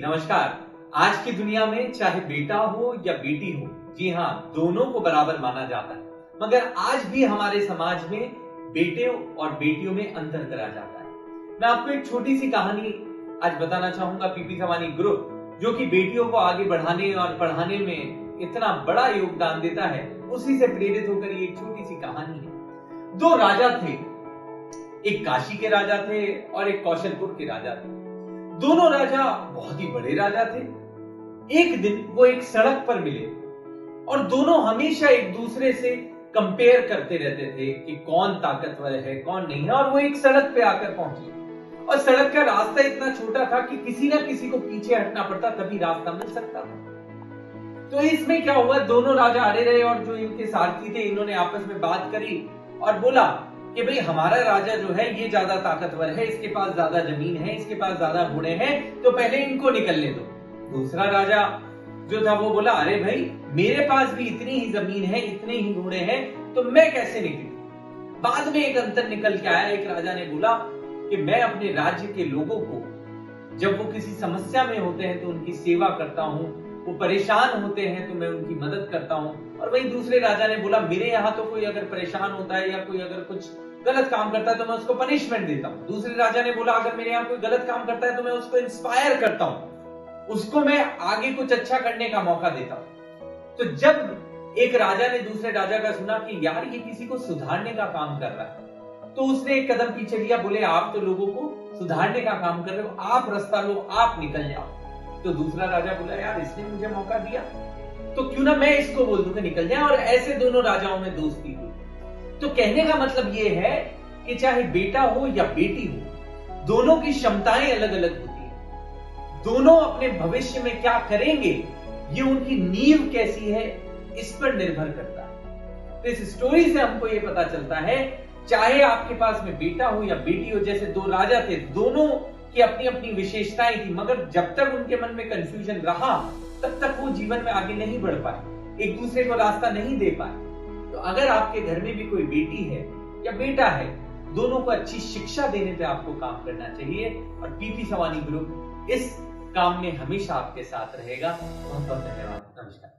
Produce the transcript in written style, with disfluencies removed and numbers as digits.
नमस्कार। आज की दुनिया में चाहे बेटा हो या बेटी हो, जी हाँ, दोनों को बराबर माना जाता है। मगर आज भी हमारे समाज में बेटे और बेटियों में अंतर करा जाता है। मैं आपको एक छोटी सी कहानी आज बताना चाहूंगा। पीपी सवानी ग्रुप, जो कि बेटियों को आगे बढ़ाने और पढ़ाने में इतना बड़ा योगदान देता है, उसी से प्रेरित होकर ये एक छोटी सी कहानी है। दो राजा थे, एक काशी के राजा थे और एक कौशलपुर के राजा थे। दोनों राजा बहुत ही बड़े राजा थे। एक दिन वो एक सड़क पर मिले और दोनों हमेशा एक दूसरे से कंपेयर करते रहते थे कि कौन ताकतवर है, कौन नहीं है। और वो एक सड़क पे आकर पहुंचे और सड़क का रास्ता इतना छोटा था कि किसी ना किसी को पीछे हटना पड़ता, तभी रास्ता मिल सकता था। तो इसमें क्या हुआ, दोनों राजा अड़े रहे और जो इनके सारथी थे, इन्होंने आपस में बात करी और बोला कि भाई हमारा राजा जो है ये ज्यादा ताकतवर है, इसके पास ज्यादा जमीन है, इसके पास ज्यादा घोड़े हैं, तो पहले इनको निकलने दो। दूसरा राजा जो था वो बोला, अरे भाई मेरे पास भी इतनी ही जमीन है, इतने ही घोड़े हैं, तो मैं कैसे निकलूं। बाद में एक अंतर निकल के आया। एक राजा ने बोला कि मैं अपने राज्य के लोगों को जब वो किसी समस्या में होते हैं तो उनकी सेवा करता हूं, वो परेशान होते हैं तो मैं उनकी मदद करता हूं। और वही दूसरे राजा ने बोला, मेरे यहाँ तो कोई अगर परेशान होता है या कोई अगर कुछ गलत काम करता है तो मैं उसको पनिशमेंट देता हूं। दूसरे राजा ने बोला, अगर मेरे यहाँ कोई गलत काम करता है तो मैं उसको इंस्पायर करता हूं, उसको मैं आगे कुछ अच्छा करने का मौका देता हूं। तो जब एक राजा ने दूसरे राजा का सुना कि यार ये किसी को सुधारने का काम कर रहा है, तो उसने एक कदम पीछे लिया। बोले, आप तो लोगों को सुधारने का काम कर रहे हो, आप रास्ता लो, आप निकल जाओ। तो दूसरा राजा बोला, यार इसने मुझे मौका दिया तो क्यों ना मैं इसको बोल दूं कि निकल जाए। और ऐसे दोनों राजाओं में दोस्ती हुई। तो कहने का मतलब ये है कि चाहे बेटा हो या बेटी हो, दोनों की क्षमताएं अलग अलग होती है। दोनों अपने भविष्य में क्या करेंगे, ये उनकी नींव कैसी है, इस पर निर्भर करता है। तो इस स्टोरी से हमको ये पता चलता है, चाहे आपके पास में बेटा हो या बेटी हो, जैसे दो राजा थे, दोनों की अपनी अपनी विशेषताएं थी, मगर जब तक उनके मन में कंफ्यूजन रहा तब तक वो जीवन में आगे नहीं बढ़ पाए, एक दूसरे को रास्ता नहीं दे पाए। तो अगर आपके घर में भी कोई बेटी है या बेटा है, दोनों को अच्छी शिक्षा देने पे आपको काम करना चाहिए। और पीपी सवानी ग्रुप इस काम में हमेशा आपके साथ रहेगा। बहुत बहुत धन्यवाद। नमस्कार।